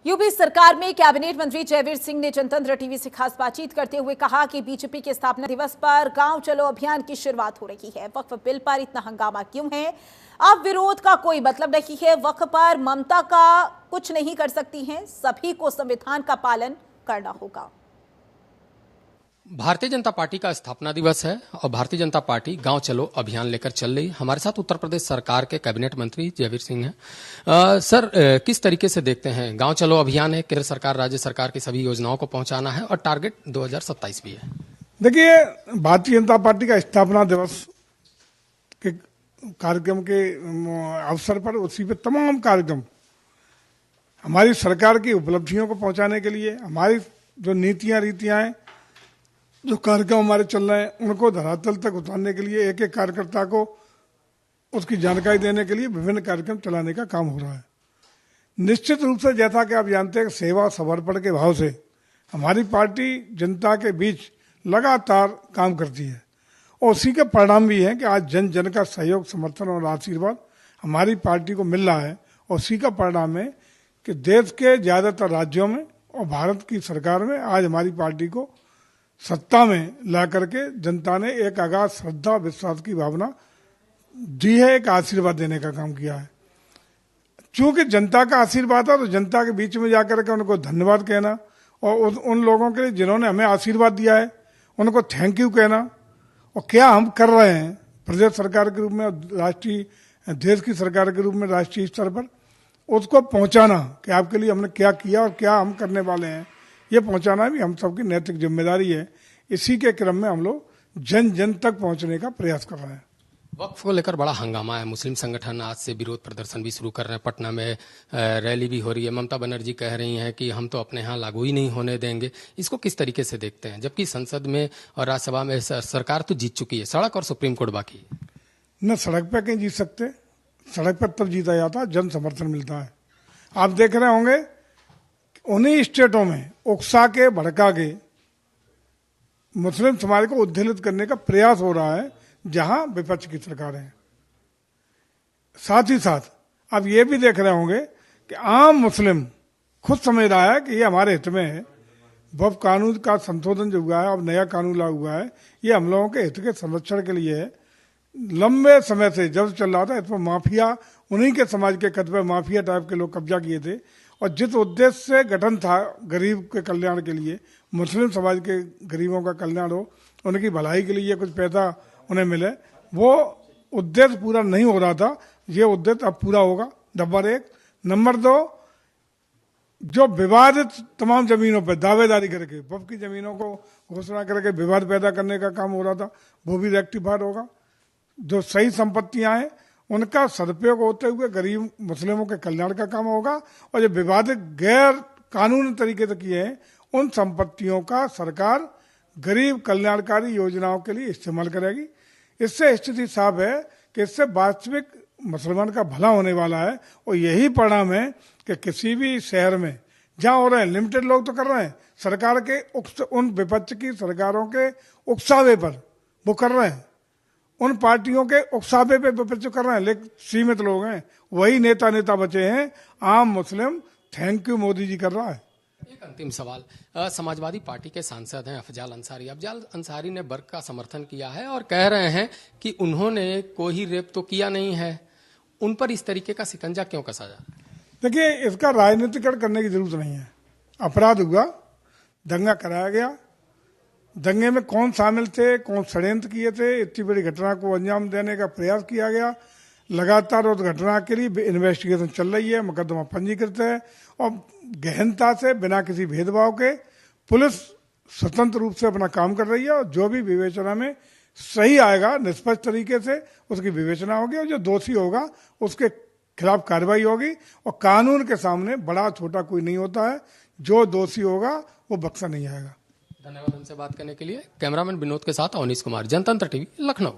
UP सरकार में cabinet मंत्री जयवीर सिंह ने जनतंत्र टीवी से खास बातचीत करते हुए कहा कि बीजेपी के स्थापना दिवस पर गांव चलो अभियान की शुरुआत हो रही है। वक्फ बिल पर इतना हंगामा क्यों है? अब विरोध का कोई मतलब नहीं है। वक्फ पर ममता का कुछ नहीं कर सकती हैं। सभी को संविधान का पालन करना होगा। भारतीय जनता पार्टी का स्थापना दिवस है और भारतीय जनता पार्टी गांव चलो अभियान लेकर चल रही है। हमारे साथ उत्तर प्रदेश सरकार के कैबिनेट मंत्री जयवीर सिंह हैं। सर, किस तरीके से देखते हैं? गांव चलो अभियान है, केंद्र सरकार राज्य सरकार की सभी योजनाओं को पहुंचाना है और टारगेट 2027 भी है। देखिए, भारतीय जनता पार्टी का स्थापना दिवस के कार्यक्रम के अवसर पर उसी पे तमाम कार्यक्रम हमारी सरकार की उपलब्धियों को पहुंचाने के लिए, हमारी जो नीतियां रीतियां हैं, जो कार्यक्रम हमारे चल रहे हैं, उनको धरातल तक उतारने के लिए एक एक कार्यकर्ता को उसकी जानकारी देने के लिए विभिन्न कार्यक्रम चलाने का काम हो रहा है। निश्चित रूप से जैसा कि आप जानते हैं, सेवा समर्पण के भाव से हमारी पार्टी जनता के बीच लगातार काम करती है और उसी के परिणाम भी है कि आज जन जन का सहयोग, समर्थन और आशीर्वाद हमारी पार्टी को मिल रहा है। और उसी का परिणाम है कि देश के ज़्यादातर राज्यों में और भारत की सरकार में आज हमारी पार्टी को सत्ता में ला करके जनता ने एक अगाध श्रद्धा विश्वास की भावना दी है, एक आशीर्वाद देने का काम किया है। चूंकि जनता का आशीर्वाद है तो जनता के बीच में जाकर के उनको धन्यवाद कहना और उन लोगों के लिए जिन्होंने हमें आशीर्वाद दिया है उनको थैंक यू कहना और क्या हम कर रहे हैं प्रदेश सरकार के रूप में, राष्ट्रीय देश की सरकार के रूप में राष्ट्रीय स्तर पर उसको पहुंचाना कि आपके लिए हमने क्या किया और क्या हम करने वाले हैं, ये पहुंचाना भी हम सबकी नैतिक जिम्मेदारी है। इसी के क्रम में हम लोग जन जन तक पहुंचने का प्रयास कर रहे हैं। वक्फ को लेकर बड़ा हंगामा है। मुस्लिम संगठन आज से विरोध प्रदर्शन भी शुरू कर रहे हैं। पटना में रैली भी हो रही है। ममता बनर्जी कह रही हैं कि हम तो अपने यहाँ लागू ही नहीं होने देंगे। इसको किस तरीके से देखते हैं, जबकि संसद में और राज्यसभा में सरकार तो जीत चुकी है, सड़क और सुप्रीम कोर्ट बाकी है? न सड़क पर कहीं जीत सकते, सड़क पर तब जीता जाता है जन समर्थन मिलता है। आप देख रहे होंगे उन्हीं स्टेटों में उकसा के भड़का के मुस्लिम समाज को उद्वेलित करने का प्रयास हो रहा है जहां विपक्ष की सरकार है। साथ ही साथ आप ये भी देख रहे होंगे कि आम मुस्लिम खुद समझ रहा है कि ये हमारे हित में है। वक्फ कानून का संशोधन जो हुआ है, अब नया कानून लागू हुआ है, ये हम लोगों के हित के संरक्षण के लिए है। लंबे समय से जब चल रहा था, इसमें माफिया, उन्हीं के समाज के कद पे माफिया टाइप के लोग कब्जा किए थे और जिस उद्देश्य से गठन था गरीब के कल्याण के लिए, मुस्लिम समाज के गरीबों का कल्याण हो, उनकी भलाई के लिए कुछ पैसा उन्हें मिले, वो उद्देश्य पूरा नहीं हो रहा था। ये उद्देश्य अब पूरा होगा, नंबर एक। नंबर दो, जो विवादित तमाम जमीनों पर दावेदारी करके वक्फ की जमीनों को घोषणा करके विवाद पैदा करने का काम हो रहा था, वो भी रेक्टिफाइड होगा। जो सही संपत्तियां हैं उनका सदुपयोग होते हुए गरीब मुस्लिमों के कल्याण का काम होगा और जो विवादित गैर कानूनी तरीके से किए हैं उन संपत्तियों का सरकार गरीब कल्याणकारी योजनाओं के लिए इस्तेमाल करेगी। इससे स्थिति साफ है कि इससे वास्तविक मुसलमान का भला होने वाला है और यही परिणाम है कि किसी भी शहर में जहाँ हो रहे हैं, लिमिटेड लोग तो कर रहे हैं, सरकार के उन विपक्ष की सरकारों के उकसावे पर वो कर रहे हैं, उन पार्टियों के उकसावे पे विपक्ष कर रहे हैं, लेकिन सीमित लोग हैं, वही नेता बचे हैं। आम मुस्लिम थैंक यू मोदी जी कर रहा है। एक अंतिम सवाल, समाजवादी पार्टी के सांसद हैं अफजाल अंसारी। अफजाल अंसारी ने वर्क का समर्थन किया है और कह रहे हैं कि उन्होंने कोई रेप तो किया नहीं है, उन पर इस तरीके का शिकंजा क्यों कसा जा? देखिए, इसका राजनीतिकरण करने की जरूरत नहीं है। अपराध हुआ, दंगा कराया गया, दंगे में कौन शामिल थे, कौन षड्यंत्र किए थे, इतनी बड़ी घटना को अंजाम देने का प्रयास किया गया। लगातार उस घटना के लिए इन्वेस्टिगेशन चल रही है, मुकदमा पंजीकृत है और गहनता से बिना किसी भेदभाव के पुलिस स्वतंत्र रूप से अपना काम कर रही है और जो भी विवेचना में सही आएगा निष्पक्ष तरीके से उसकी विवेचना होगी और जो दोषी होगा उसके खिलाफ कार्रवाई होगी। और कानून के सामने बड़ा छोटा कोई नहीं होता है, जो दोषी होगा वो बख्शा नहीं आएगा। धन्यवाद हमसे बात करने के लिए। कैमरामैन विनोद के साथ अवनीश कुमार, जनतंत्र टीवी, लखनऊ।